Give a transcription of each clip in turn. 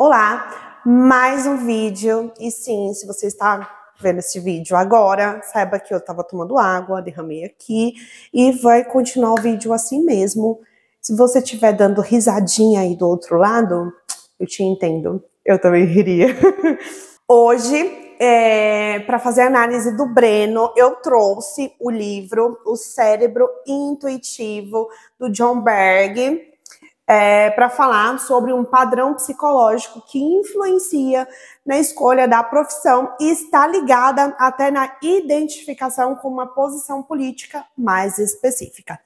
Olá, mais um vídeo. E sim, se você está vendo esse vídeo agora, saiba que eu estava tomando água, derramei aqui e vai continuar o vídeo assim mesmo. Se você estiver dando risadinha aí do outro lado, eu te entendo, eu também riria. Hoje, para fazer a análise do Breno, eu trouxe o livro O Cérebro Intuitivo, do John Berg, para falar sobre um padrão psicológico que influencia na escolha da profissão e está ligada até na identificação com uma posição política mais específica.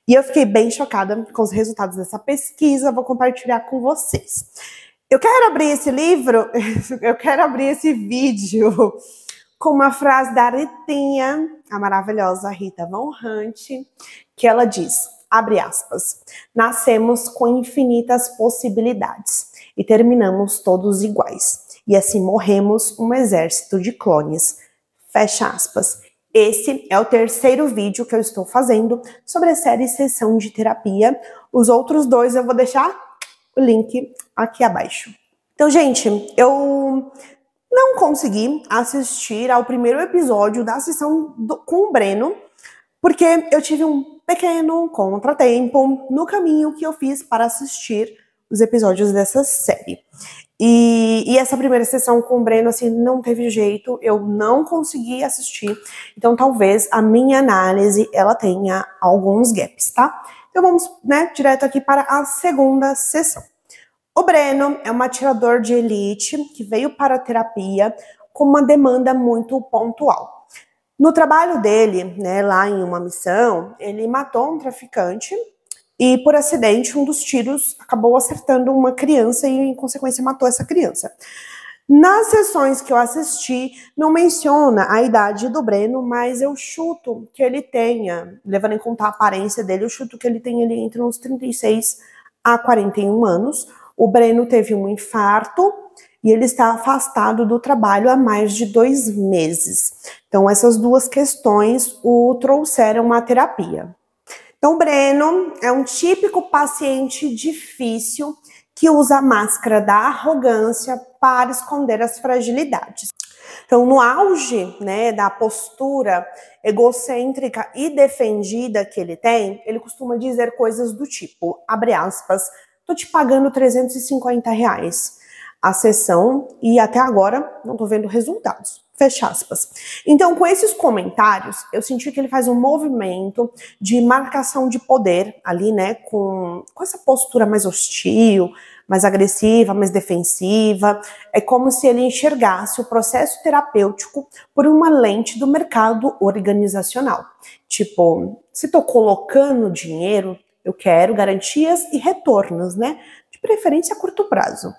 E eu fiquei bem chocada com os resultados dessa pesquisa, vou compartilhar com vocês. Eu quero abrir esse livro, eu quero abrir esse vídeo com uma frase da Ritinha, a maravilhosa Rita Von Hunt, que ela diz, abre aspas, nascemos com infinitas possibilidades e terminamos todos iguais. E assim morremos um exército de clones. Fecha aspas. Esse é o terceiro vídeo que eu estou fazendo sobre a série Sessão de Terapia. Os outros dois eu vou deixar o link aqui abaixo. Então, gente, eu não consegui assistir ao primeiro episódio da sessão com o Breno, porque eu tive um pequeno contratempo no caminho que eu fiz para assistir os episódios dessa série. E essa primeira sessão com o Breno, assim, não teve jeito, eu não consegui assistir. Então, talvez a minha análise, ela tenha alguns gaps, tá? Então, vamos, direto aqui para a segunda sessão. O Breno é um atirador de elite que veio para a terapia com uma demanda muito pontual. No trabalho dele, lá em uma missão, ele matou um traficante e, por acidente, um dos tiros acabou acertando uma criança e, em consequência, matou essa criança. Nas sessões que eu assisti, não menciona a idade do Breno, mas eu chuto que ele tenha, levando em conta a aparência dele, eu chuto que ele tenha ali entre uns 36 a 41 anos. O Breno teve um infarto e ele está afastado do trabalho há mais de 2 meses. Então, essas duas questões o trouxeram à terapia. Então, o Breno é um típico paciente difícil que usa a máscara da arrogância para esconder as fragilidades. Então, no auge, da postura egocêntrica e defendida que ele tem, ele costuma dizer coisas do tipo, abre aspas, tô te pagando R$350 a sessão e até agora não tô vendo resultados. Fecha aspas. Então, com esses comentários, eu senti que ele faz um movimento de marcação de poder ali, com essa postura mais hostil, mais agressiva, mais defensiva. É como se ele enxergasse o processo terapêutico por uma lente do mercado organizacional. Tipo, se tô colocando dinheiro, eu quero garantias e retornos, de preferência a curto prazo,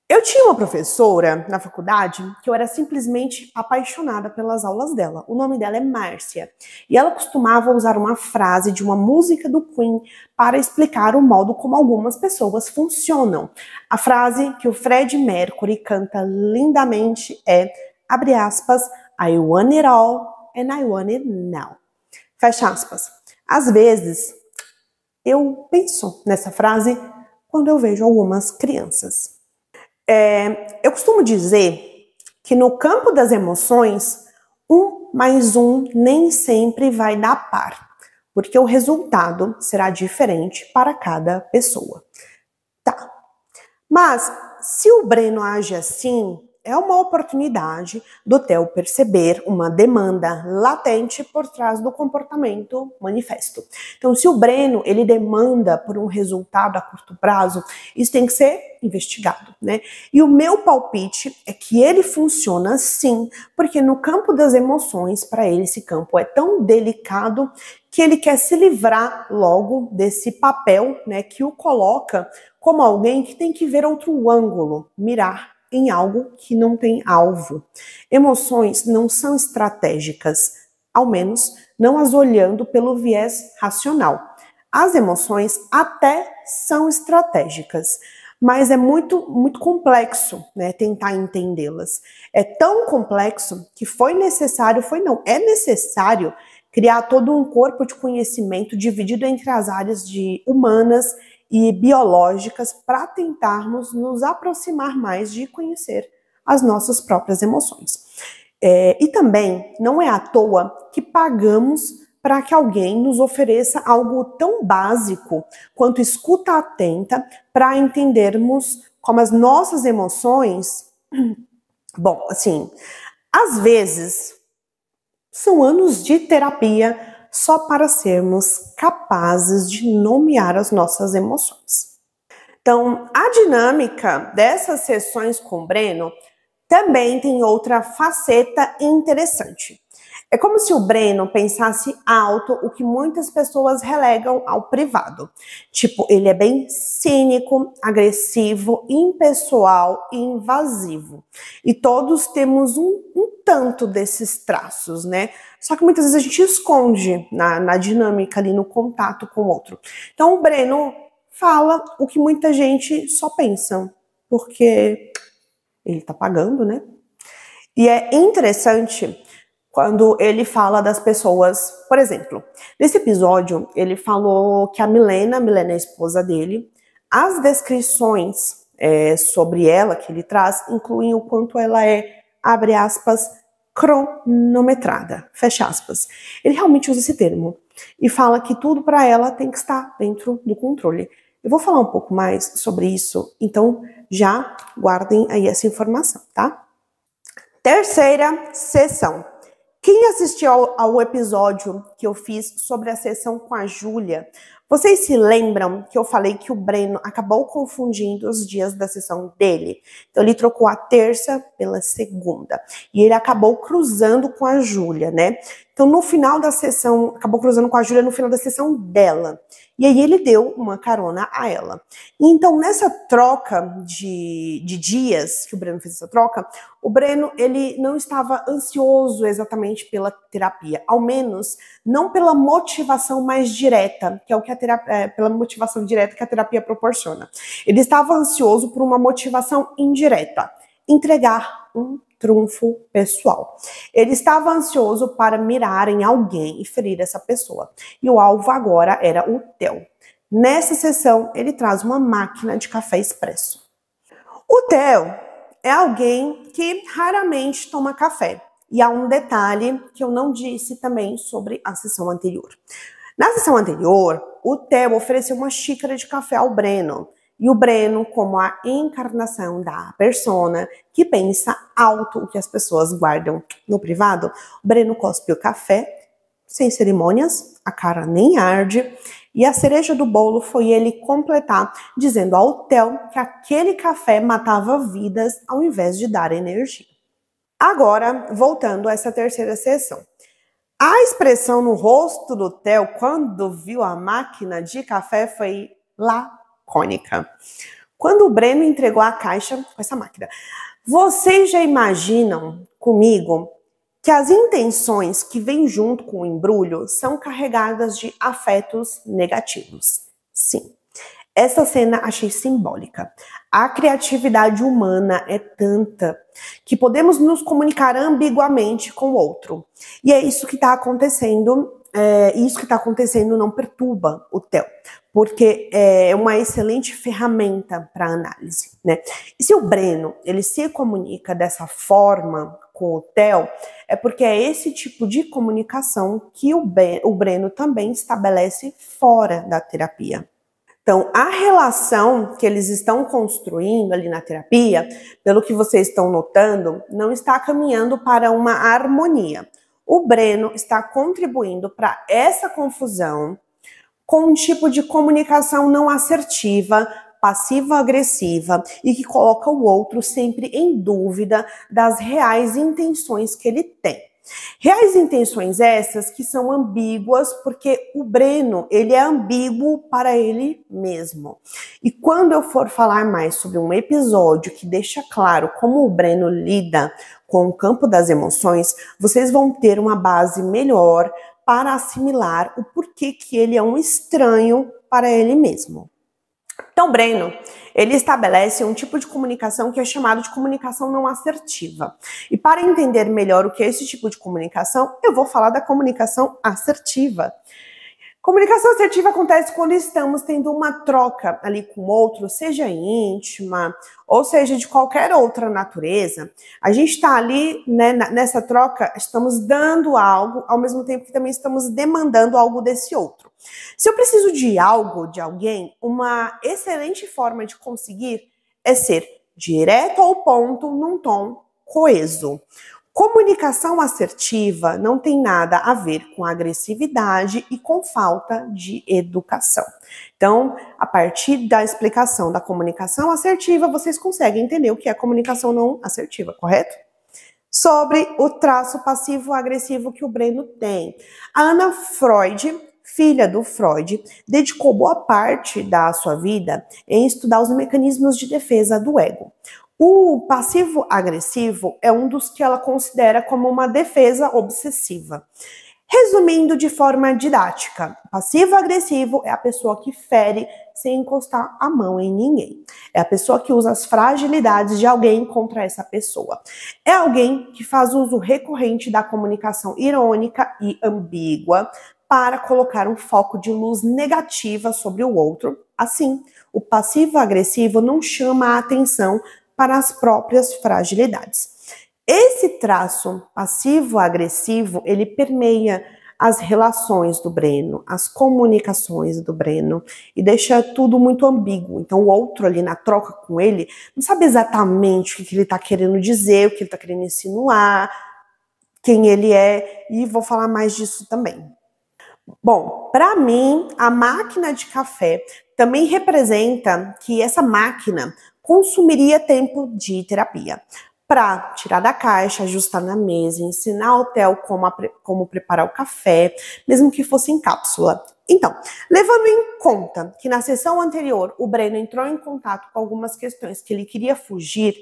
Eu tinha uma professora na faculdade que eu era simplesmente apaixonada pelas aulas dela. O nome dela é Márcia. E ela costumava usar uma frase de uma música do Queen para explicar o modo como algumas pessoas funcionam. A frase que o Freddie Mercury canta lindamente é, abre aspas, I want it all and I want it now. Fecha aspas. Às vezes, eu penso nessa frase quando eu vejo algumas crianças. Eu costumo dizer que no campo das emoções, 1 mais 1 nem sempre vai dar par, porque o resultado será diferente para cada pessoa. Tá. Mas, se o Breno age assim, é uma oportunidade do Theo perceber uma demanda latente por trás do comportamento manifesto. Então, se o Breno, ele demanda por um resultado a curto prazo, isso tem que ser investigado, E o meu palpite é que ele funciona assim, porque no campo das emoções, para ele, esse campo é tão delicado que ele quer se livrar logo desse papel, que o coloca como alguém que tem que ver outro ângulo, mirar em algo que não tem alvo. Emoções não são estratégicas, ao menos não as olhando pelo viés racional. As emoções até são estratégicas, mas é muito, muito complexo, tentar entendê-las. É tão complexo que é necessário criar todo um corpo de conhecimento dividido entre as áreas de humanas e biológicas para tentarmos nos aproximar mais de conhecer as nossas próprias emoções. E também não é à toa que pagamos para que alguém nos ofereça algo tão básico quanto escuta atenta para entendermos como as nossas emoções, bom, assim, às vezes são anos de terapia só para sermos capazes de nomear as nossas emoções. Então, a dinâmica dessas sessões com o Breno também tem outra faceta interessante. É como se o Breno pensasse alto o que muitas pessoas relegam ao privado. Tipo, ele é bem cínico, agressivo, impessoal e invasivo. E todos temos um tanto desses traços, né? Só que muitas vezes a gente esconde na dinâmica ali, no contato com o outro. Então o Breno fala o que muita gente só pensa, porque ele tá pagando, né? E é interessante quando ele fala das pessoas, por exemplo, nesse episódio ele falou que a Milena é a esposa dele, as descrições sobre ela que ele traz incluem o quanto ela é, abre aspas, cronometrada, fecha aspas. Ele realmente usa esse termo e fala que tudo para ela tem que estar dentro do controle. Eu vou falar um pouco mais sobre isso, então já guardem aí essa informação, tá? Terceira sessão. Quem assistiu ao episódio que eu fiz sobre a sessão com a Júlia, vocês se lembram que eu falei que o Breno acabou confundindo os dias da sessão dele? Então ele trocou a terça pela segunda. E ele acabou cruzando com a Júlia, né? Então no final da sessão, acabou cruzando com a Júlia no final da sessão dela. E aí ele deu uma carona a ela. E então nessa troca de dias, que o Breno fez essa troca, o Breno, ele não estava ansioso exatamente pela terapia, ao menos não pela motivação mais direta, que é o que a terapia, pela motivação direta que a terapia proporciona. Ele estava ansioso por uma motivação indireta, entregar um trunfo pessoal. Ele estava ansioso para mirar em alguém e ferir essa pessoa. E o alvo agora era o Theo. Nessa sessão, ele traz uma máquina de café expresso. O Theo é alguém que raramente toma café. E há um detalhe que eu não disse também sobre a sessão anterior. Na sessão anterior, o Theo ofereceu uma xícara de café ao Breno. E o Breno, como a encarnação da persona que pensa alto o que as pessoas guardam no privado, o Breno cospe o café, sem cerimônias, a cara nem arde. E a cereja do bolo foi ele completar, dizendo ao Theo que aquele café matava vidas ao invés de dar energia. Agora, voltando a essa terceira sessão. A expressão no rosto do Theo quando viu a máquina de café foi lacônica. Quando o Breno entregou a caixa com essa máquina. Vocês já imaginam comigo que as intenções que vêm junto com o embrulho são carregadas de afetos negativos? Sim. Essa cena achei simbólica. A criatividade humana é tanta que podemos nos comunicar ambiguamente com o outro. E é isso que está acontecendo. Isso que está acontecendo não perturba o Theo, porque é uma excelente ferramenta para análise, né? E se o Breno ele se comunica dessa forma com o Theo, é porque é esse tipo de comunicação que o Breno também estabelece fora da terapia. Então, a relação que eles estão construindo ali na terapia, pelo que vocês estão notando, não está caminhando para uma harmonia. O Breno está contribuindo para essa confusão com um tipo de comunicação não assertiva, passiva-agressiva e que coloca o outro sempre em dúvida das reais intenções que ele tem. Reais intenções essas que são ambíguas, porque o Breno, ele é ambíguo para ele mesmo. E quando eu for falar mais sobre um episódio que deixa claro como o Breno lida com o campo das emoções, vocês vão ter uma base melhor para assimilar o porquê que ele é um estranho para ele mesmo. Então, Breno, ele estabelece um tipo de comunicação que é chamado de comunicação não assertiva. E para entender melhor o que é esse tipo de comunicação, eu vou falar da comunicação assertiva. Comunicação assertiva acontece quando estamos tendo uma troca ali com o outro, seja íntima ou seja de qualquer outra natureza. A gente está ali, né, nessa troca, estamos dando algo, ao mesmo tempo que também estamos demandando algo desse outro. Se eu preciso de algo de alguém, uma excelente forma de conseguir é ser direto ao ponto num tom coeso. Comunicação assertiva não tem nada a ver com agressividade e com falta de educação. Então, a partir da explicação da comunicação assertiva, vocês conseguem entender o que é comunicação não assertiva, correto? Sobre o traço passivo-agressivo que o Breno tem. A Ana Freud, filha do Freud, dedicou boa parte da sua vida em estudar os mecanismos de defesa do ego. O passivo-agressivo é um dos que ela considera como uma defesa obsessiva. Resumindo de forma didática, passivo-agressivo é a pessoa que fere sem encostar a mão em ninguém. É a pessoa que usa as fragilidades de alguém contra essa pessoa. É alguém que faz uso recorrente da comunicação irônica e ambígua para colocar um foco de luz negativa sobre o outro. Assim, o passivo-agressivo não chama a atenção para as próprias fragilidades. Esse traço passivo-agressivo, ele permeia as relações do Breno, as comunicações do Breno e deixa tudo muito ambíguo. Então o outro ali na troca com ele não sabe exatamente o que ele está querendo dizer, o que ele está querendo insinuar, quem ele é, e vou falar mais disso também. Bom, para mim, a máquina de café também representa que essa máquina consumiria tempo de terapia para tirar da caixa, ajustar na mesa, ensinar o Theo como preparar o café, mesmo que fosse em cápsula. Então, levando em conta que na sessão anterior o Breno entrou em contato com algumas questões que ele queria fugir,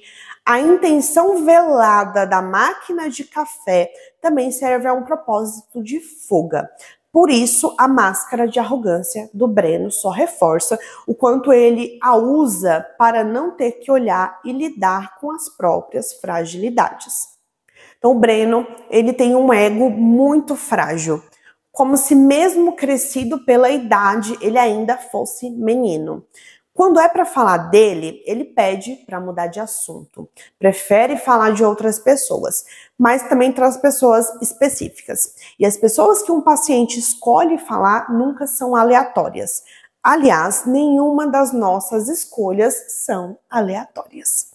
a intenção velada da máquina de café também serve a um propósito de fuga. Por isso, a máscara de arrogância do Breno só reforça o quanto ele a usa para não ter que olhar e lidar com as próprias fragilidades. Então, o Breno, ele tem um ego muito frágil, como se mesmo crescido pela idade, ele ainda fosse menino. Quando é para falar dele, ele pede para mudar de assunto. Prefere falar de outras pessoas, mas também traz pessoas específicas. E as pessoas que um paciente escolhe falar nunca são aleatórias. Aliás, nenhuma das nossas escolhas são aleatórias.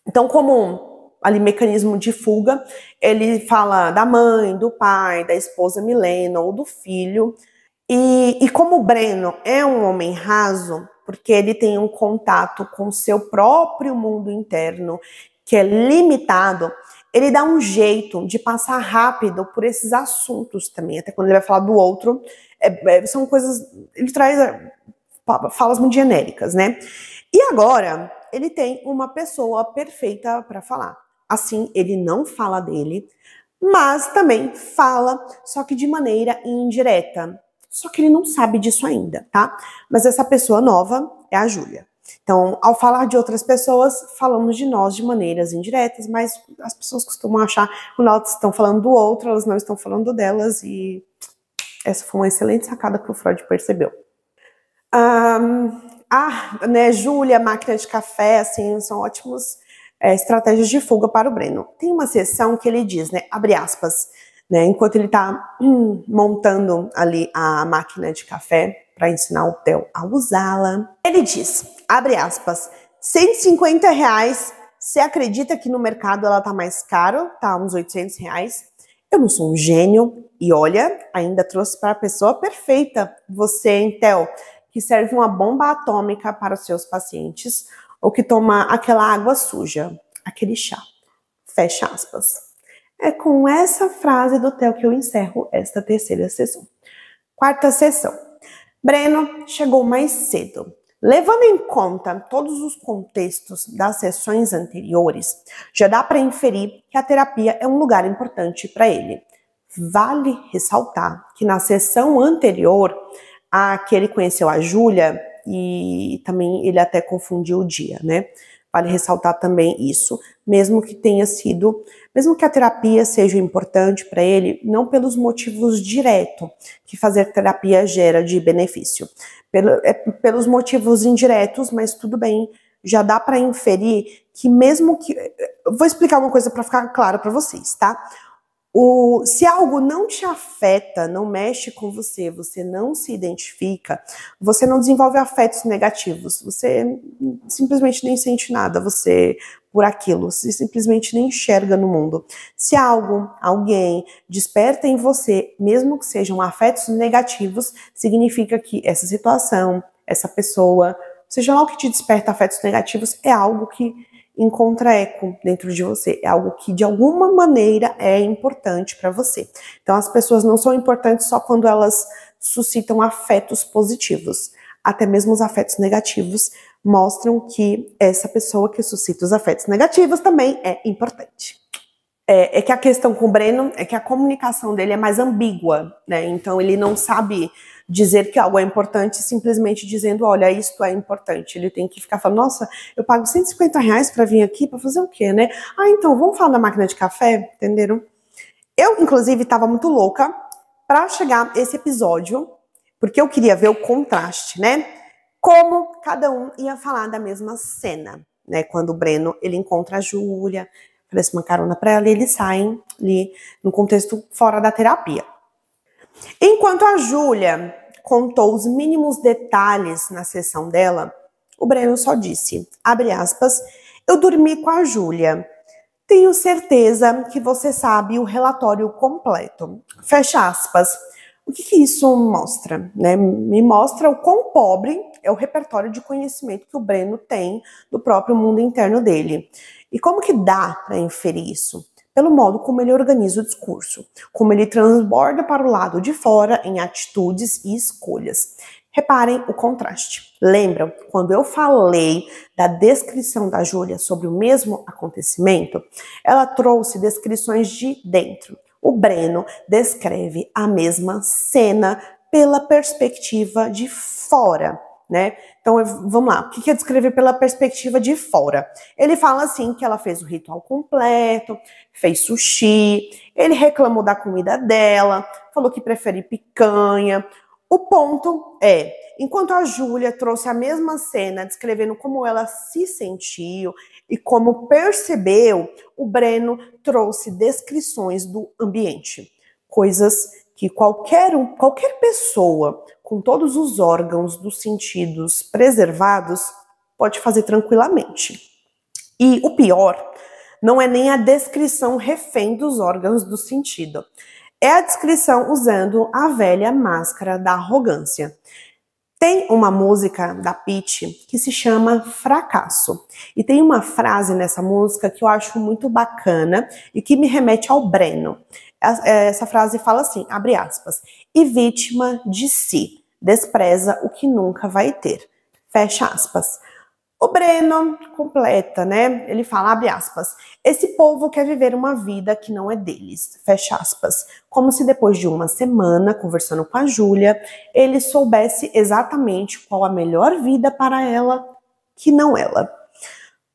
Então, como ali mecanismo de fuga, ele fala da mãe, do pai, da esposa Milena ou do filho. E como o Breno é um homem raso, porque ele tem um contato com o seu próprio mundo interno, que é limitado, ele dá um jeito de passar rápido por esses assuntos também. Até quando ele vai falar do outro, são coisas... Ele traz falas muito genéricas, né? E agora, ele tem uma pessoa perfeita para falar. Assim, ele não fala dele, mas também fala, só que de maneira indireta. Só que ele não sabe disso ainda, tá? Mas essa pessoa nova é a Júlia. Então, ao falar de outras pessoas, falamos de nós de maneiras indiretas, mas as pessoas costumam achar que quando elas estão falando do outro, elas não estão falando delas, e essa foi uma excelente sacada que o Freud percebeu. Né, Júlia, máquina de café, assim, são ótimos estratégias de fuga para o Breno. Tem uma sessão que ele diz, né, abre aspas, né, enquanto ele está montando ali a máquina de café para ensinar o Theo a usá-la. Ele diz, abre aspas, R$150, você acredita que no mercado ela tá mais caro? Tá uns R$800? Eu não sou um gênio e olha, ainda trouxe para a pessoa perfeita, você, hein, Theo, que serve uma bomba atômica para os seus pacientes ou que toma aquela água suja, aquele chá. Fecha aspas. É com essa frase do Theo que eu encerro esta terceira sessão. Quarta sessão. Breno chegou mais cedo. Levando em conta todos os contextos das sessões anteriores, já dá para inferir que a terapia é um lugar importante para ele. Vale ressaltar que na sessão anterior, a que ele conheceu a Júlia, e também ele até confundiu o dia, né? Vale ressaltar também isso, mesmo que a terapia seja importante para ele, não pelos motivos diretos que fazer terapia gera de benefício, pelos motivos indiretos, mas tudo bem, já dá para inferir que mesmo que... Vou explicar uma coisa para ficar claro para vocês, tá? Se algo não te afeta, não mexe com você, você não se identifica, você não desenvolve afetos negativos, você simplesmente nem sente nada por aquilo, você simplesmente nem enxerga no mundo. Se alguém desperta em você, mesmo que sejam afetos negativos, significa que essa situação, essa pessoa, seja lá o que te desperta afetos negativos, é algo que encontra eco dentro de você, é algo que de alguma maneira é importante para você. Então as pessoas não são importantes só quando elas suscitam afetos positivos, até mesmo os afetos negativos mostram que essa pessoa que suscita os afetos negativos também é importante. É que a questão com o Breno é que a comunicação dele é mais ambígua, né? Então ele não sabe dizer que algo é importante simplesmente dizendo, olha, isto é importante. Ele tem que ficar falando, nossa, eu pago R$150 para vir aqui para fazer o quê, né? Ah, então, vamos falar da máquina de café? Entenderam? Eu, inclusive, estava muito louca para chegar esse episódio, porque eu queria ver o contraste, né? Como cada um ia falar da mesma cena, né? Quando o Breno, ele encontra a Júlia, oferece uma carona para ela e eles saem ali no contexto fora da terapia. Enquanto a Júlia contou os mínimos detalhes na sessão dela, o Breno só disse, abre aspas, eu dormi com a Júlia. Tenho certeza que você sabe o relatório completo. Fecha aspas. O que isso mostra? Né? Me mostra o quão pobre é o repertório de conhecimento que o Breno tem do próprio mundo interno dele. E como que dá para inferir isso? Pelo modo como ele organiza o discurso, como ele transborda para o lado de fora em atitudes e escolhas. Reparem o contraste. Lembram quando eu falei da descrição da Júlia sobre o mesmo acontecimento? Ela trouxe descrições de dentro. O Breno descreve a mesma cena pela perspectiva de fora, né? Então, vamos lá. O que é descrever pela perspectiva de fora? Ele fala assim que ela fez o ritual completo, fez sushi, ele reclamou da comida dela, falou que prefere picanha. O ponto é, enquanto a Júlia trouxe a mesma cena, descrevendo como ela se sentiu e como percebeu, o Breno trouxe descrições do ambiente. Coisas que qualquer pessoa com todos os órgãos dos sentidos preservados pode fazer tranquilamente. E o pior não é nem a descrição refém dos órgãos do sentido. É a descrição usando a velha máscara da arrogância. Tem uma música da Pitty que se chama Fracasso. E tem uma frase nessa música que eu acho muito bacana e que me remete ao Breno. Essa frase fala assim, abre aspas, e vítima de si, despreza o que nunca vai ter. Fecha aspas. O Breno completa, né? Ele fala, abre aspas, esse povo quer viver uma vida que não é deles, fecha aspas. Como se depois de uma semana conversando com a Júlia, ele soubesse exatamente qual a melhor vida para ela, que não ela.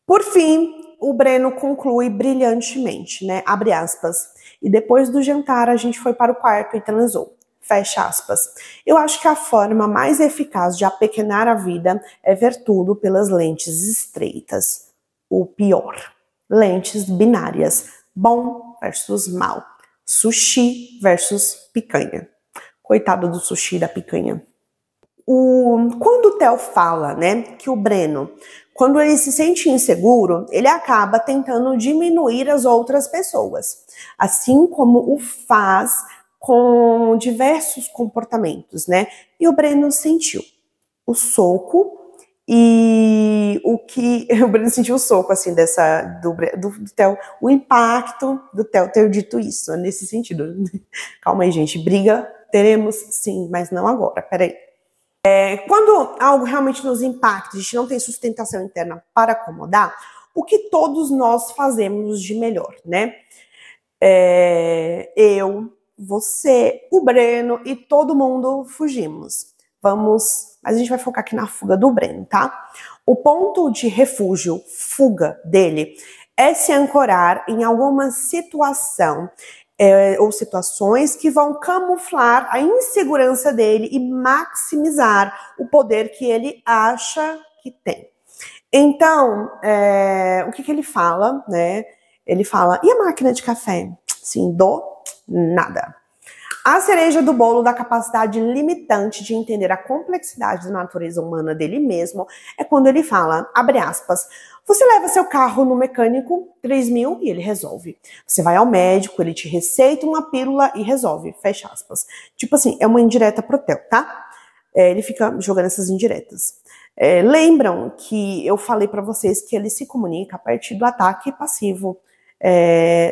Por fim, o Breno conclui brilhantemente, né? Abre aspas. E depois do jantar a gente foi para o quarto e transou. Fecha aspas. Eu acho que a forma mais eficaz de apequenar a vida é ver tudo pelas lentes estreitas. O pior. Lentes binárias. Bom versus mal. Sushi versus picanha. Coitado do sushi e da picanha. Quando o Theo fala, né, que o Breno, quando ele se sente inseguro, ele acaba tentando diminuir as outras pessoas. Assim como o faz com diversos comportamentos, né? E o Breno sentiu o soco e o Breno sentiu o soco, assim, do Theo, o impacto do Theo ter dito isso, nesse sentido. Calma aí, gente, briga teremos sim, mas não agora, peraí. Quando algo realmente nos impacta, a gente não tem sustentação interna para acomodar, o que todos nós fazemos de melhor, né? Eu, você, o Breno e todo mundo fugimos. Mas a gente vai focar aqui na fuga do Breno, tá? O ponto de refúgio, fuga dele, é se ancorar em alguma situação ou situações que vão camuflar a insegurança dele e maximizar o poder que ele acha que tem. Então, o que ele fala, né? Ele fala, e a máquina de café? Sim, nada. A cereja do bolo da capacidade limitante de entender a complexidade da natureza humana dele mesmo é quando ele fala, abre aspas, você leva seu carro no mecânico, 3.000 e ele resolve. Você vai ao médico, ele te receita uma pílula e resolve, fecha aspas. Tipo assim, é uma indireta pro Theo, tá? Ele fica jogando essas indiretas. Lembram que eu falei para vocês que ele se comunica a partir do ataque passivo,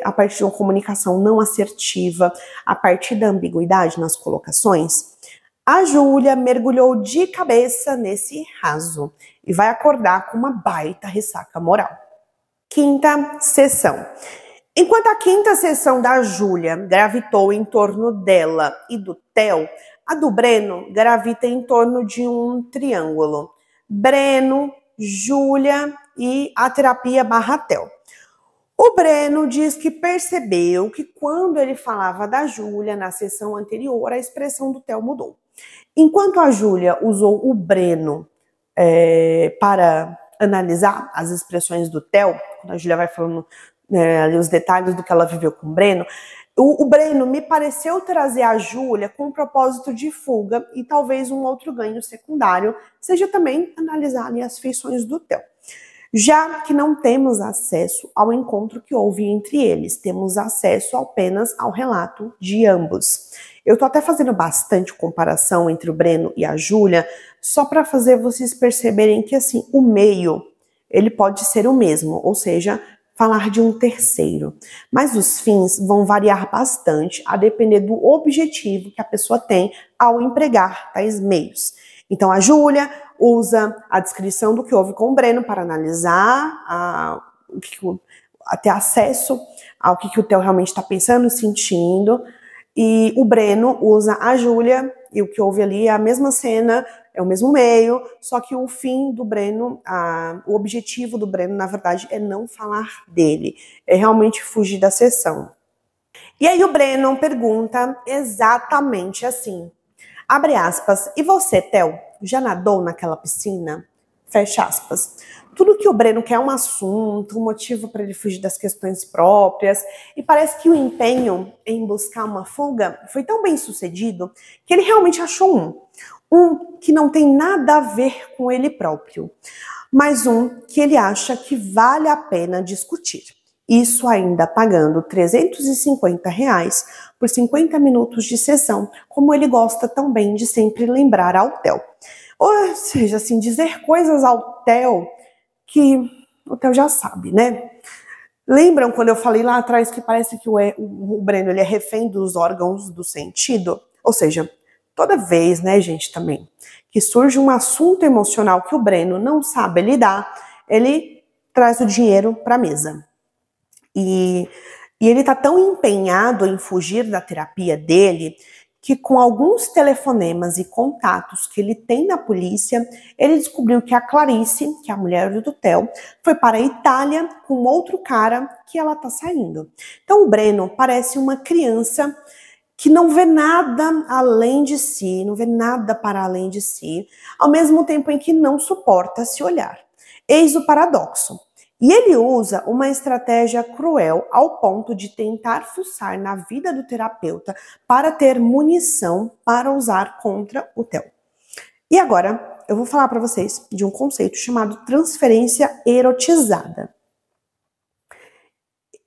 a partir de uma comunicação não assertiva, a partir da ambiguidade nas colocações? A Júlia mergulhou de cabeça nesse raso e vai acordar com uma baita ressaca moral. Quinta sessão. Enquanto a quinta sessão da Júlia gravitou em torno dela e do Theo, a do Breno gravita em torno de um triângulo. Breno, Júlia e a terapia / Theo. O Breno diz que percebeu que quando ele falava da Júlia na sessão anterior, a expressão do Theo mudou. Enquanto a Júlia usou o Breno para analisar as expressões do Theo, quando a Júlia vai falando ali os detalhes do que ela viveu com o Breno, o Breno me pareceu trazer a Júlia com um propósito de fuga e talvez um outro ganho secundário, seja também analisar ali as feições do Theo. Já que não temos acesso ao encontro que houve entre eles, temos acesso apenas ao relato de ambos. Eu tô até fazendo bastante comparação entre o Breno e a Júlia, só para fazer vocês perceberem que assim, o meio, ele pode ser o mesmo, ou seja, falar de um terceiro. Mas os fins vão variar bastante a depender do objetivo que a pessoa tem ao empregar tais meios. Então a Júlia usa a descrição do que houve com o Breno para analisar, ter acesso ao que o Theo realmente está pensando e sentindo. E o Breno usa a Júlia e o que houve ali é a mesma cena, é o mesmo meio, só que o fim do Breno, o objetivo do Breno, na verdade, é não falar dele, é realmente fugir da sessão. E aí o Breno pergunta exatamente assim, abre aspas, e você, Theo, já nadou naquela piscina? Fecha aspas. Tudo que o Breno quer é um assunto, um motivo para ele fugir das questões próprias, e parece que o empenho em buscar uma fuga foi tão bem sucedido que ele realmente achou um que não tem nada a ver com ele próprio, mas um que ele acha que vale a pena discutir. Isso ainda pagando R$350 por 50 minutos de sessão, como ele gosta tão bem de sempre lembrar ao Theo. Ou seja, assim, dizer coisas ao Theo que o Theo já sabe, né? Lembram quando eu falei lá atrás que parece que o Breno ele é refém dos órgãos do sentido? Ou seja, toda vez, né, gente, também, que surge um assunto emocional que o Breno não sabe lidar, ele traz o dinheiro para a mesa. E ele tá tão empenhado em fugir da terapia dele que com alguns telefonemas e contatos que ele tem na polícia, ele descobriu que a Clarice, que é a mulher do Theo, foi para a Itália com outro cara que ela tá saindo. Então o Breno parece uma criança que não vê nada além de si, não vê nada para além de si, ao mesmo tempo em que não suporta se olhar. Eis o paradoxo. E ele usa uma estratégia cruel ao ponto de tentar fuçar na vida do terapeuta para ter munição para usar contra o Theo. E agora eu vou falar para vocês de um conceito chamado transferência erotizada.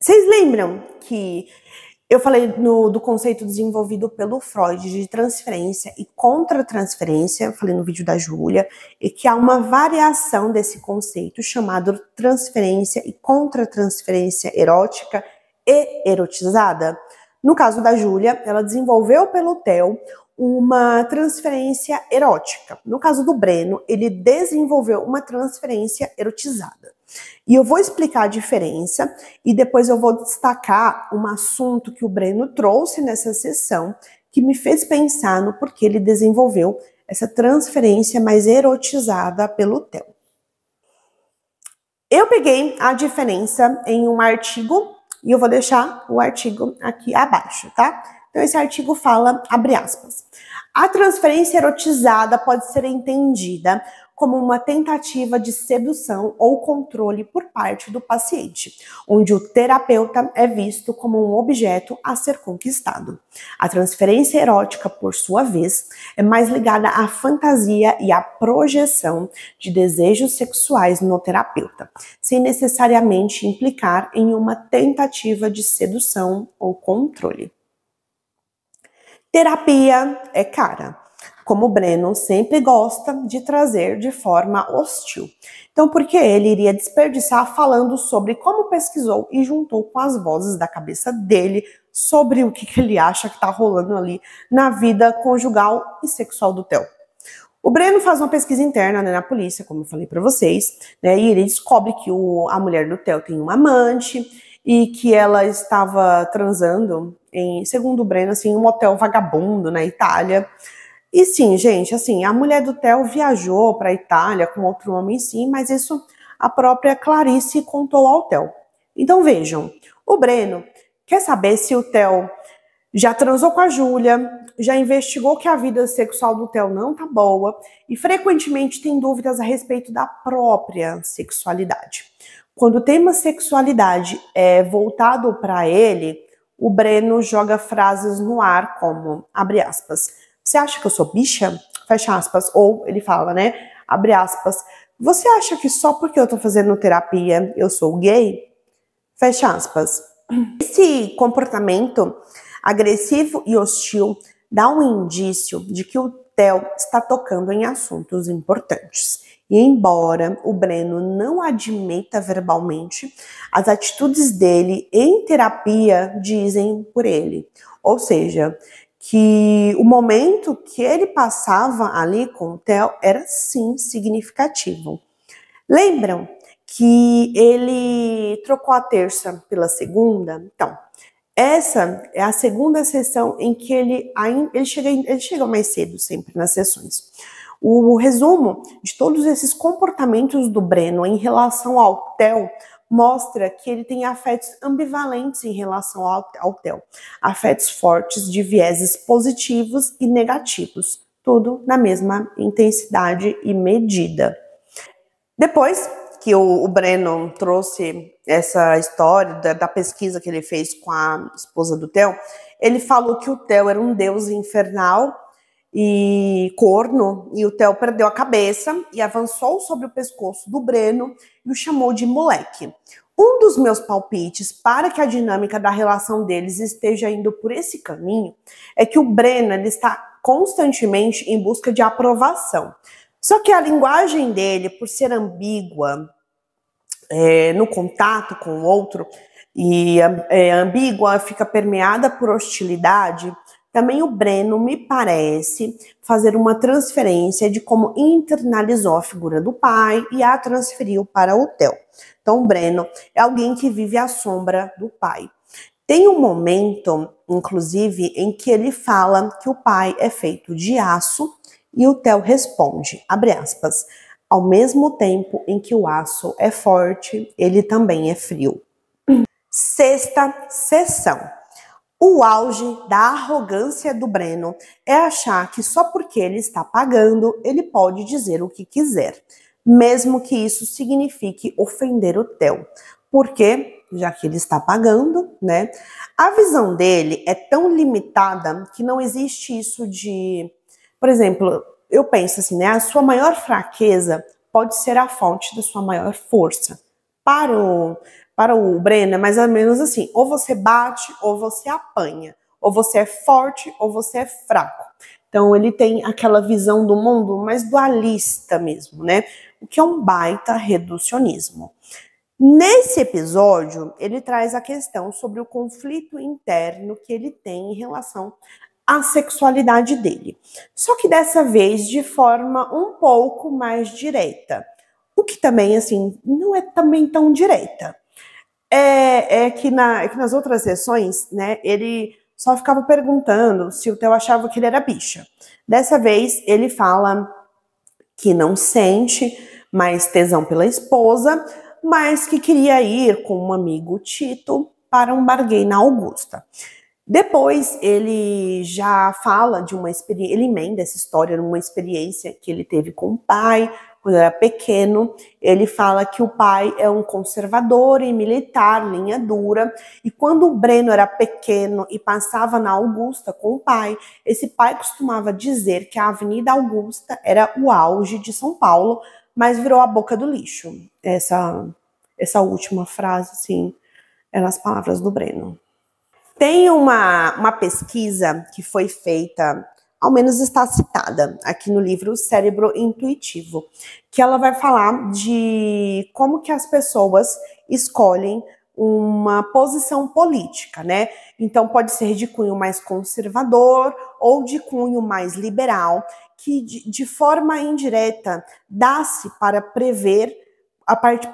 Vocês lembram que eu falei do conceito desenvolvido pelo Freud de transferência e contra-transferência, eu falei no vídeo da Júlia, e que há uma variação desse conceito chamado transferência e contra-transferência erótica e erotizada? No caso da Júlia, ela desenvolveu pelo Theo uma transferência erótica. No caso do Breno, ele desenvolveu uma transferência erotizada. E eu vou explicar a diferença e depois eu vou destacar um assunto que o Breno trouxe nessa sessão que me fez pensar no porquê ele desenvolveu essa transferência mais erotizada pelo Theo. Eu peguei a diferença em um artigo e eu vou deixar o artigo aqui abaixo, tá? Então, esse artigo fala, abre aspas, a transferência erotizada pode ser entendida como uma tentativa de sedução ou controle por parte do paciente, onde o terapeuta é visto como um objeto a ser conquistado. A transferência erótica, por sua vez, é mais ligada à fantasia e à projeção de desejos sexuais no terapeuta, sem necessariamente implicar em uma tentativa de sedução ou controle. Terapia é cara, como o Breno sempre gosta de trazer de forma hostil. Então, por que ele iria desperdiçar falando sobre como pesquisou e juntou com as vozes da cabeça dele sobre o que ele acha que está rolando ali na vida conjugal e sexual do Theo? O Breno faz uma pesquisa interna, né, na polícia, como eu falei para vocês, né, e ele descobre que a mulher do Theo tem um amante e que ela estava transando em, segundo o Breno, assim, um hotel vagabundo na Itália. E sim, gente, assim, a mulher do Theo viajou para a Itália com outro homem, sim, mas isso a própria Clarice contou ao Theo. Então vejam, o Breno quer saber se o Theo já transou com a Júlia, já investigou que a vida sexual do Theo não tá boa e frequentemente tem dúvidas a respeito da própria sexualidade. Quando o tema sexualidade é voltado para ele, o Breno joga frases no ar como, abre aspas, você acha que eu sou bicha? Fecha aspas. Ou ele fala, né, abre aspas, você acha que só porque eu tô fazendo terapia eu sou gay? Fecha aspas. Esse comportamento agressivo e hostil dá um indício de que o Theo está tocando em assuntos importantes. E embora o Breno não admita verbalmente, as atitudes dele em terapia dizem por ele. Ou seja, que o momento que ele passava ali com o Theo era sim significativo. Lembram que ele trocou a terça pela segunda? Então, essa é a segunda sessão em que ele chega mais cedo sempre nas sessões. O resumo de todos esses comportamentos do Breno em relação ao Theo mostra que ele tem afetos ambivalentes em relação ao Theo. Afetos fortes de vieses positivos e negativos. Tudo na mesma intensidade e medida. Depois que o Breno trouxe essa história da pesquisa que ele fez com a esposa do Theo, ele falou que o Theo era um deus infernal e corno, e o Theo perdeu a cabeça e avançou sobre o pescoço do Breno e o chamou de moleque. Um dos meus palpites para que a dinâmica da relação deles esteja indo por esse caminho é que o Breno ele está constantemente em busca de aprovação. Só que a linguagem dele, por ser ambígua no contato com o outro, e ambígua, fica permeada por hostilidade, também o Breno me parece fazer uma transferência de como internalizou a figura do pai e a transferiu para o Theo. Então, o Breno é alguém que vive à sombra do pai. Tem um momento, inclusive, em que ele fala que o pai é feito de aço e o Theo responde, abre aspas, ao mesmo tempo em que o aço é forte, ele também é frio. Sexta sessão. O auge da arrogância do Breno é achar que só porque ele está pagando, ele pode dizer o que quiser, mesmo que isso signifique ofender o Theo. Porque, já que ele está pagando, né? A visão dele é tão limitada que não existe isso de... Por exemplo, eu penso assim, né? A sua maior fraqueza pode ser a fonte da sua maior força. Para o Breno é mais ou menos assim, ou você bate ou você apanha, ou você é forte ou você é fraco. Então ele tem aquela visão do mundo mais dualista mesmo, né? O que é um baita reducionismo. Nesse episódio, ele traz a questão sobre o conflito interno que ele tem em relação à sexualidade dele. Só que dessa vez de forma um pouco mais direta. O que também, assim, não é também tão direta. É que nas outras sessões, né, ele só ficava perguntando se o Theo achava que ele era bicha. Dessa vez, ele fala que não sente mais tesão pela esposa, mas que queria ir com um amigo Tito para um barguê na Augusta. Depois ele já fala de uma experiência, ele emenda essa história numa experiência que ele teve com o pai, quando era pequeno. Ele fala que o pai é um conservador e militar, linha dura, e quando o Breno era pequeno e passava na Augusta com o pai, esse pai costumava dizer que a Avenida Augusta era o auge de São Paulo, mas virou a boca do lixo. Essa última frase, assim, eram as palavras do Breno. Tem uma pesquisa que foi feita, ao menos está citada aqui no livro Cérebro Intuitivo, que ela vai falar de como que as pessoas escolhem uma posição política, né? Então pode ser de cunho mais conservador ou de cunho mais liberal, que de forma indireta dá-se para prever,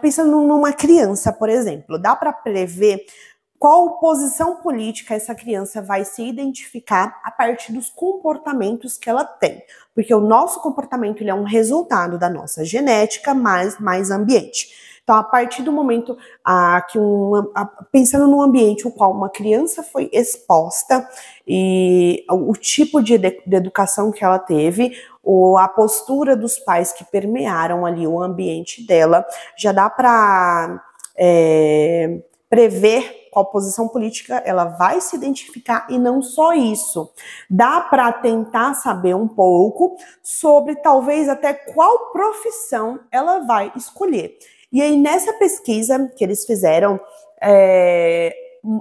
pensando numa criança, por exemplo, dá para prever qual posição política essa criança vai se identificar a partir dos comportamentos que ela tem. Porque o nosso comportamento ele é um resultado da nossa genética mais ambiente. Então, a partir do momento pensando no ambiente no qual uma criança foi exposta e o tipo de educação que ela teve, ou a postura dos pais que permearam ali o ambiente dela, já dá para prever qual posição política ela vai se identificar, e não só isso. Dá para tentar saber um pouco sobre talvez até qual profissão ela vai escolher. E aí nessa pesquisa que eles fizeram,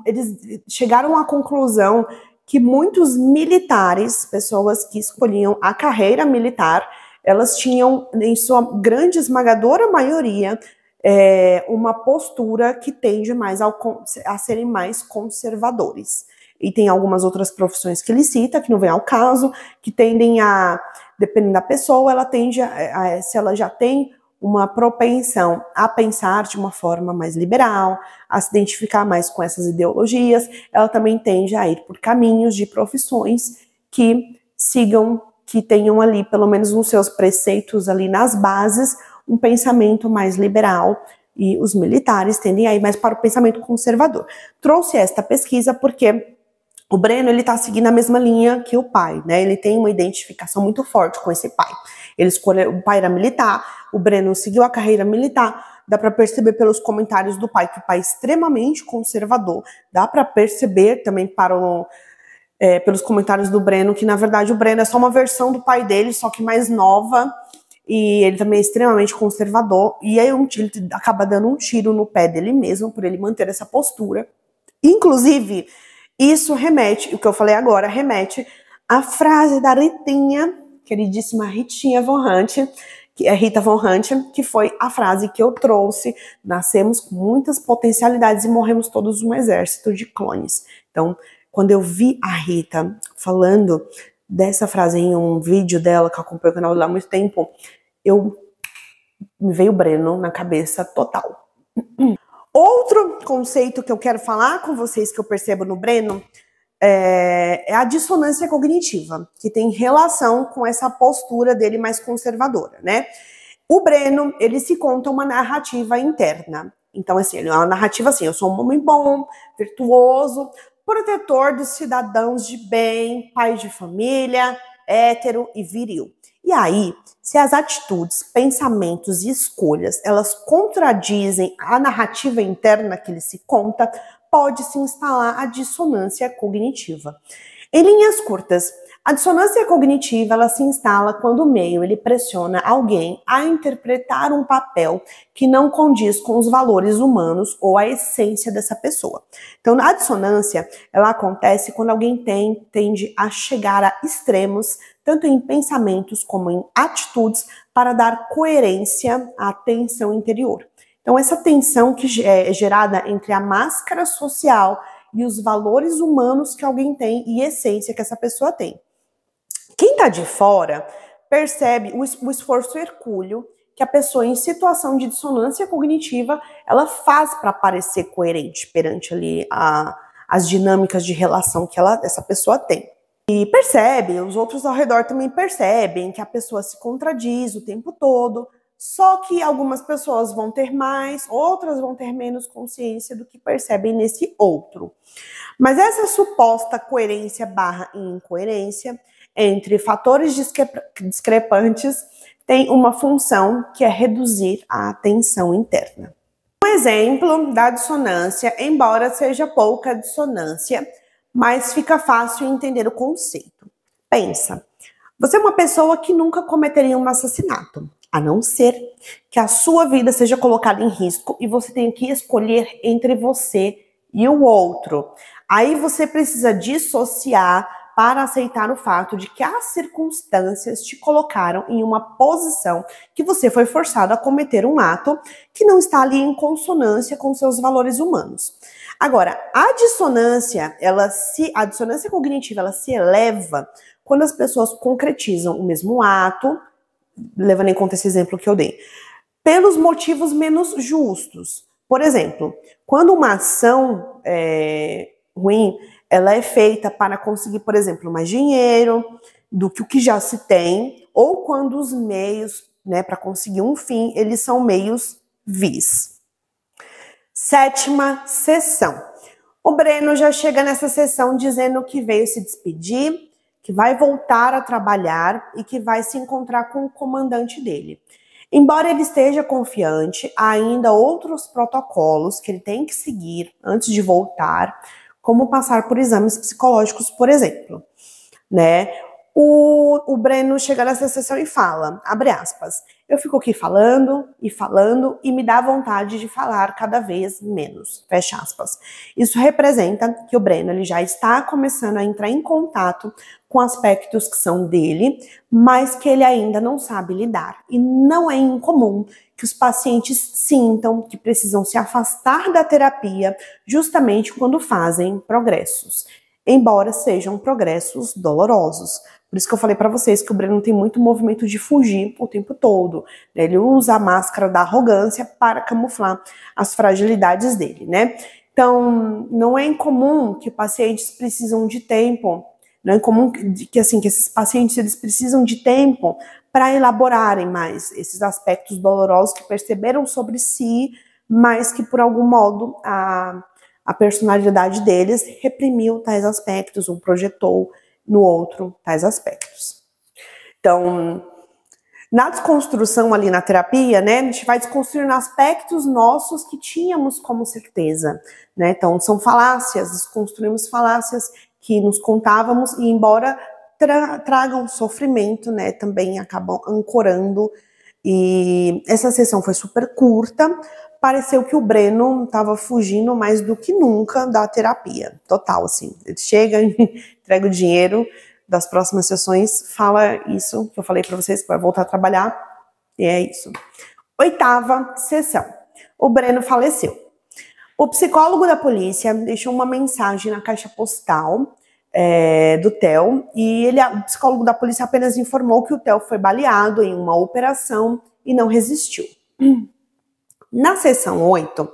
eles chegaram à conclusão que muitos militares, pessoas que escolhiam a carreira militar, elas tinham, em sua grande esmagadora maioria, uma postura que tende mais a serem mais conservadores. E tem algumas outras profissões que ele cita, que não vem ao caso, que tendem a, dependendo da pessoa, ela tende se ela já tem uma propensão a pensar de uma forma mais liberal, a se identificar mais com essas ideologias, ela também tende a ir por caminhos de profissões que sigam, que tenham ali, pelo menos nos seus preceitos ali nas bases, um pensamento mais liberal, e os militares tendem a ir mais para o pensamento conservador. Trouxe esta pesquisa porque o Breno ele está seguindo a mesma linha que o pai, né? Ele tem uma identificação muito forte com esse pai. Ele escolheu, o pai era militar, o Breno seguiu a carreira militar. Dá para perceber pelos comentários do pai que o pai é extremamente conservador. Dá para perceber também pelos comentários do Breno que na verdade o Breno é só uma versão do pai dele, só que mais nova. E ele também é extremamente conservador, e aí ele acaba dando um tiro no pé dele mesmo, por ele manter essa postura. Inclusive, isso remete, o que eu falei agora, remete à frase da Ritinha, queridíssima Ritinha Von Hunt, que é Rita Von Hunt, que foi a frase que eu trouxe: nascemos com muitas potencialidades e morremos todos um exército de clones. Então, quando eu vi a Rita falando dessa frase em um vídeo dela, que eu acompanho o canal dela há muito tempo, me veio o Breno na cabeça total. Outro conceito que eu quero falar com vocês, que eu percebo no Breno, é a dissonância cognitiva, que tem relação com essa postura dele mais conservadora, né? O Breno, ele se conta uma narrativa interna. Então, assim, é uma narrativa assim: eu sou um homem bom, virtuoso, protetor dos cidadãos de bem, pai de família, hétero e viril. E aí, se as atitudes, pensamentos e escolhas, elas contradizem a narrativa interna que ele se conta, pode se instalar a dissonância cognitiva. Em linhas curtas, a dissonância cognitiva ela se instala quando o meio ele pressiona alguém a interpretar um papel que não condiz com os valores humanos ou a essência dessa pessoa. Então, a dissonância ela acontece quando alguém tende a chegar a extremos, tanto em pensamentos como em atitudes, para dar coerência à tensão interior. Então, essa tensão que é gerada entre a máscara social e os valores humanos que alguém tem e essência que essa pessoa tem. Quem está de fora percebe o esforço hercúleo que a pessoa em situação de dissonância cognitiva ela faz para parecer coerente perante ali as dinâmicas de relação que essa pessoa tem. E percebe, os outros ao redor também percebem que a pessoa se contradiz o tempo todo, Só que algumas pessoas vão ter mais, outras vão ter menos consciência do que percebem nesse outro. Mas essa suposta coerência barra incoerência entre fatores discrepantes tem uma função que é reduzir a tensão interna. Um exemplo da dissonância, embora seja pouca dissonância, mas fica fácil entender o conceito. Pensa, você é uma pessoa que nunca cometeria um assassinato, a não ser que a sua vida seja colocada em risco e você tenha que escolher entre você e o outro. Aí você precisa dissociar para aceitar o fato de que as circunstâncias te colocaram em uma posição que você foi forçado a cometer um ato que não está ali em consonância com seus valores humanos. Agora, a dissonância cognitiva, ela se eleva quando as pessoas concretizam o mesmo ato, levando em conta esse exemplo que eu dei, pelos motivos menos justos. Por exemplo, quando uma ação ruim, ela é feita para conseguir, por exemplo, mais dinheiro do que o que já se tem, ou quando os meios, para conseguir um fim, eles são meios vis. 7ª sessão. O Breno já chega nessa sessão dizendo que veio se despedir, que vai voltar a trabalhar e que vai se encontrar com o comandante dele. Embora ele esteja confiante, há ainda outros protocolos que ele tem que seguir antes de voltar, como passar por exames psicológicos, por exemplo, né? O Breno chega nessa sessão e fala, abre aspas, eu fico aqui falando e me dá vontade de falar cada vez menos, fecha aspas. Isso representa que o Breno ele já está começando a entrar em contato com aspectos que são dele, mas que ele ainda não sabe lidar. E não é incomum que os pacientes sintam que precisam se afastar da terapia justamente quando fazem progressos, embora sejam progressos dolorosos. Por isso que eu falei para vocês que o Breno tem muito movimento de fugir o tempo todo. Ele usa a máscara da arrogância para camuflar as fragilidades dele, né? Então, não é incomum que pacientes precisam de tempo, não é incomum que esses pacientes eles precisam de tempo para elaborarem mais esses aspectos dolorosos que perceberam sobre si, mas que por algum modo a personalidade deles reprimiu tais aspectos ou projetou no outro tais aspectos. Então, na desconstrução ali na terapia, né, a gente vai desconstruindo aspectos nossos que tínhamos como certeza, né? Então, são falácias, desconstruímos falácias que nos contávamos e embora tragam sofrimento, né, também acabam ancorando. E essa sessão foi super curta, pareceu que o Breno estava fugindo mais do que nunca da terapia, total, assim. Ele chega, entrega o dinheiro das próximas sessões, fala isso que eu falei para vocês, que vai voltar a trabalhar, e é isso. 8ª sessão. O Breno faleceu. O psicólogo da polícia deixou uma mensagem na caixa postal do Theo, e o psicólogo da polícia apenas informou que o Theo foi baleado em uma operação e não resistiu. Na sessão 8,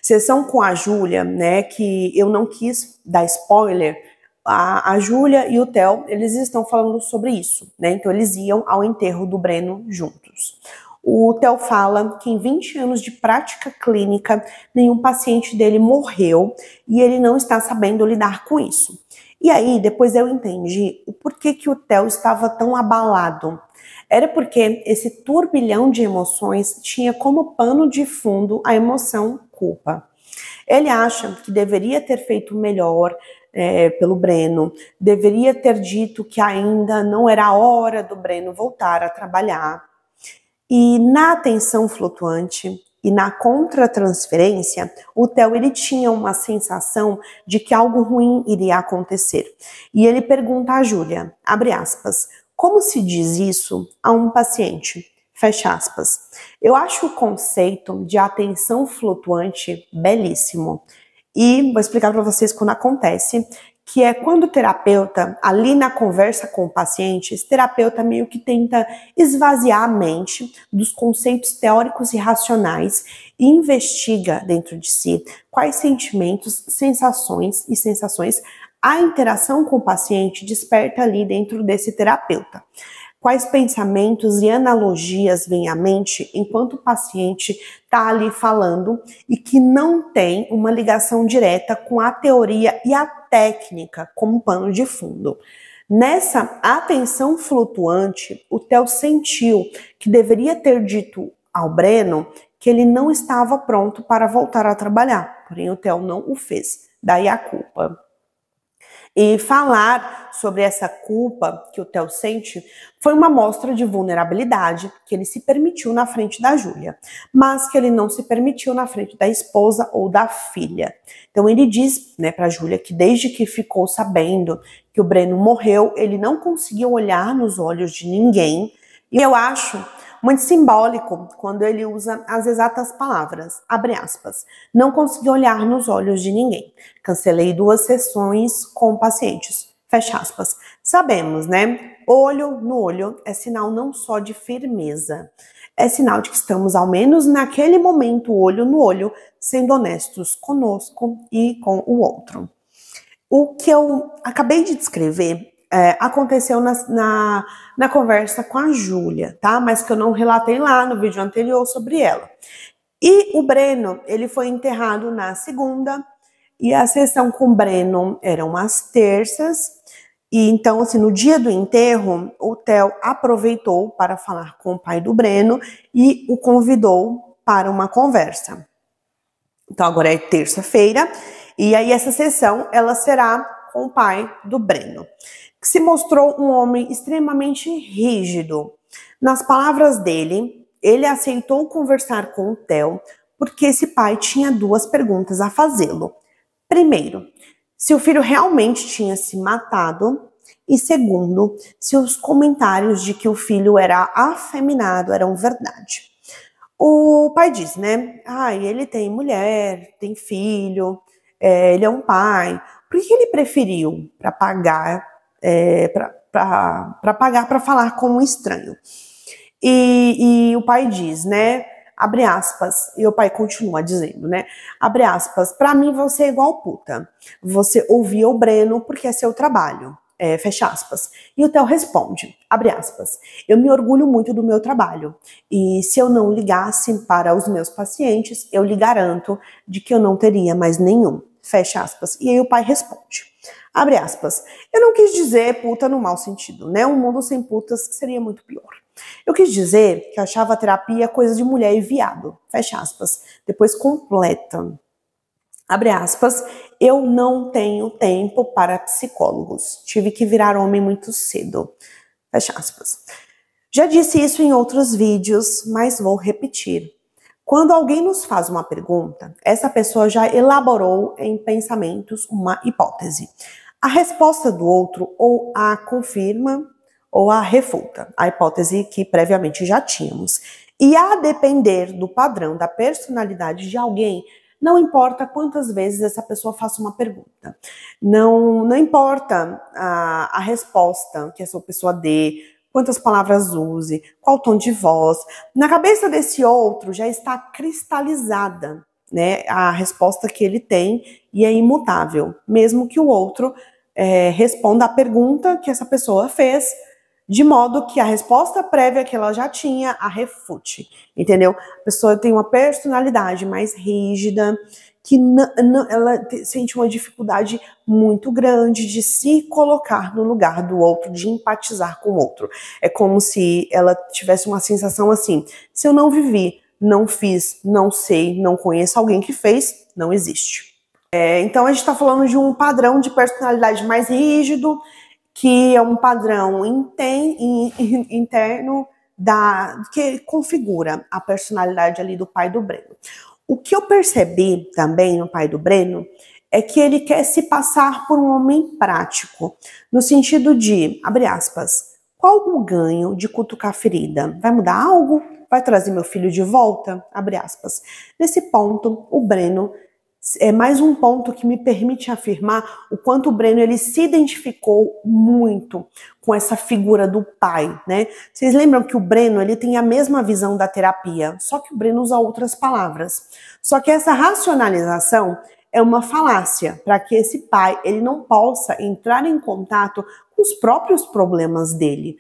sessão com a Júlia, né, que eu não quis dar spoiler, a Júlia e o Theo, eles estão falando sobre isso, né, então eles iam ao enterro do Breno juntos. O Theo fala que em 20 anos de prática clínica, nenhum paciente dele morreu e ele não está sabendo lidar com isso. E aí, depois eu entendi o porquê que o Theo estava tão abalado. Era porque esse turbilhão de emoções tinha como pano de fundo a emoção culpa. Ele acha que deveria ter feito melhor pelo Breno, deveria ter dito que ainda não era a hora do Breno voltar a trabalhar. E na atenção flutuante e na contratransferência, o Theo ele tinha uma sensação de que algo ruim iria acontecer. E ele pergunta a Júlia, abre aspas, como se diz isso a um paciente? Fecha aspas. Eu acho o conceito de atenção flutuante belíssimo. E vou explicar para vocês quando acontece, que é quando o terapeuta, ali na conversa com o paciente, esse terapeuta meio que tenta esvaziar a mente dos conceitos teóricos e racionais e investiga dentro de si quais sentimentos, sensações a interação com o paciente desperta ali dentro desse terapeuta. quais pensamentos e analogias vêm à mente enquanto o paciente está ali falando e que não tem uma ligação direta com a teoria e a técnica como pano de fundo. Nessa atenção flutuante, o Theo sentiu que deveria ter dito ao Breno que ele não estava pronto para voltar a trabalhar, porém o Theo não o fez, daí a culpa. E falar sobre essa culpa que o Theo sente foi uma mostra de vulnerabilidade que ele se permitiu na frente da Júlia, mas que ele não se permitiu na frente da esposa ou da filha. Então ele diz, né, para a Júlia que desde que ficou sabendo que o Breno morreu, ele não conseguiu olhar nos olhos de ninguém. E eu acho muito simbólico quando ele usa as exatas palavras, abre aspas, não consegui olhar nos olhos de ninguém. Cancelei 2 sessões com pacientes, fecha aspas. Sabemos, né? Olho no olho é sinal não só de firmeza, é sinal de que estamos, ao menos naquele momento, olho no olho, sendo honestos conosco e com o outro. O que eu acabei de descrever aconteceu na conversa com a Júlia, tá? Mas que eu não relatei lá no vídeo anterior sobre ela. E o Breno, ele foi enterrado na segunda, e a sessão com o Breno eram às terças, e então, assim, no dia do enterro, o Theo aproveitou para falar com o pai do Breno e o convidou para uma conversa. Então, agora é terça-feira, e aí essa sessão, ela será com o pai do Breno, que se mostrou um homem extremamente rígido. Nas palavras dele, ele aceitou conversar com o Theo porque esse pai tinha 2 perguntas a fazê-lo. Primeiro, se o filho realmente tinha se matado, e segundo, se os comentários de que o filho era afeminado eram verdade. O pai diz, né? Ele tem mulher, tem filho, ele é um pai. Por que ele preferiu para pagar para falar com um estranho? E o pai diz, né? Abre aspas, e o pai continua dizendo, né? Abre aspas, pra mim você é igual puta. Você ouvia o Breno porque é seu trabalho. Fecha aspas. E o Theo responde, abre aspas, eu me orgulho muito do meu trabalho. E se eu não ligasse para os meus pacientes, eu lhe garanto de que eu não teria mais nenhum. Fecha aspas. E aí o pai responde, abre aspas, eu não quis dizer puta no mau sentido, né? Um mundo sem putas seria muito pior. Eu quis dizer que eu achava a terapia coisa de mulher e viado, fecha aspas, depois completa, abre aspas, eu não tenho tempo para psicólogos, tive que virar homem muito cedo, fecha aspas. Já disse isso em outros vídeos, mas vou repetir. Quando alguém nos faz uma pergunta, essa pessoa já elaborou em pensamentos uma hipótese. A resposta do outro ou a confirma ou a refuta, a hipótese que previamente já tínhamos. E a depender do padrão da personalidade de alguém, não importa quantas vezes essa pessoa faça uma pergunta. Não importa a resposta que essa pessoa dê, quantas palavras use, qual tom de voz. Na cabeça desse outro já está cristalizada, né, a resposta que ele tem e é imutável, mesmo que o outro responda a pergunta que essa pessoa fez, de modo que a resposta prévia que ela já tinha a refute, entendeu? A pessoa tem uma personalidade mais rígida, que ela sente uma dificuldade muito grande de se colocar no lugar do outro, de empatizar com o outro. É como se ela tivesse uma sensação assim, se eu não vivi, não fiz, não sei, não conheço alguém que fez, não existe. Então a gente está falando de um padrão de personalidade mais rígido, que é um padrão interno que configura a personalidade ali do pai do Breno. O que eu percebi também no pai do Breno é que ele quer se passar por um homem prático, no sentido de, abre aspas, qual o ganho de cutucar a ferida? Vai mudar algo? Vai trazer meu filho de volta? Abre aspas. Nesse ponto, o Breno é mais um ponto que me permite afirmar o quanto o Breno ele se identificou muito com essa figura do pai, né? Vocês lembram que o Breno ele tem a mesma visão da terapia, só que o Breno usa outras palavras. Só que essa racionalização é uma falácia para que esse pai ele não possa entrar em contato com os próprios problemas dele.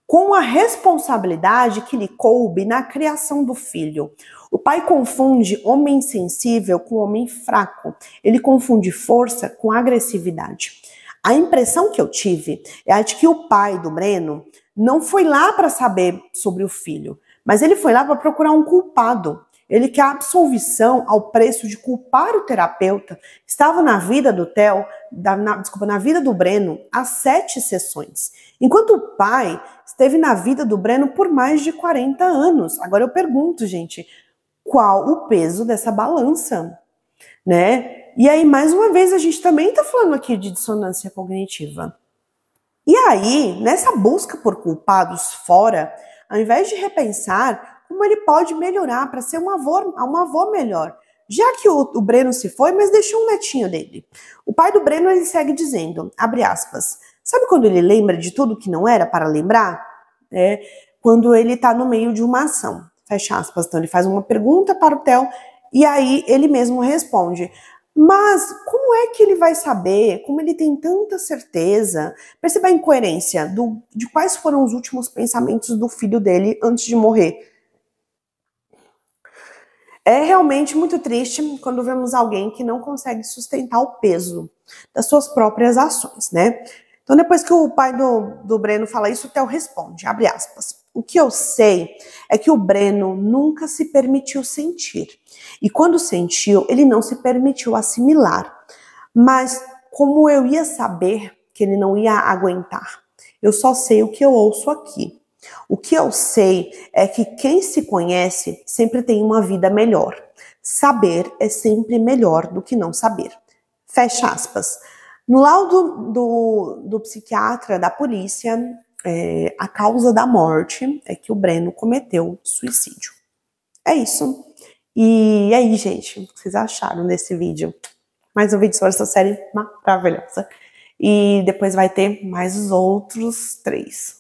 com a responsabilidade que lhe coube na criação do filho. O pai confunde homem sensível com homem fraco. Ele confunde força com agressividade. A impressão que eu tive é a de que o pai do Breno não foi lá para saber sobre o filho, mas ele foi lá para procurar um culpado. Ele quer a absolvição ao preço de culpar o terapeuta. Estava na vida do Theo, na vida do Breno, há 7 sessões. Enquanto o pai esteve na vida do Breno por mais de 40 anos. Agora eu pergunto, gente, qual o peso dessa balança, né? E aí, mais uma vez, a gente também está falando aqui de dissonância cognitiva. E aí, nessa busca por culpados fora, ao invés de repensar como ele pode melhorar para ser um avô melhor, já que o Breno se foi, mas deixou um netinho dele. O pai do Breno, ele segue dizendo, abre aspas, sabe quando ele lembra de tudo que não era para lembrar? É quando ele está no meio de uma ação, fecha aspas. Então ele faz uma pergunta para o Theo e aí ele mesmo responde. Mas como é que ele vai saber, como ele tem tanta certeza? Perceba a incoerência de quais foram os últimos pensamentos do filho dele antes de morrer. É realmente muito triste quando vemos alguém que não consegue sustentar o peso das suas próprias ações, né? Então, depois que o pai do Breno fala isso, o Theo responde, abre aspas, o que eu sei é que o Breno nunca se permitiu sentir. E quando sentiu, ele não se permitiu assimilar. Mas como eu ia saber que ele não ia aguentar? Eu só sei o que eu ouço aqui. O que eu sei é que quem se conhece sempre tem uma vida melhor. Saber é sempre melhor do que não saber. Fecha aspas. No laudo do psiquiatra, da polícia, a causa da morte é que o Breno cometeu suicídio. É isso. E aí, gente, o que vocês acharam desse vídeo? Mais um vídeo sobre essa série maravilhosa. E depois vai ter mais os outros 3.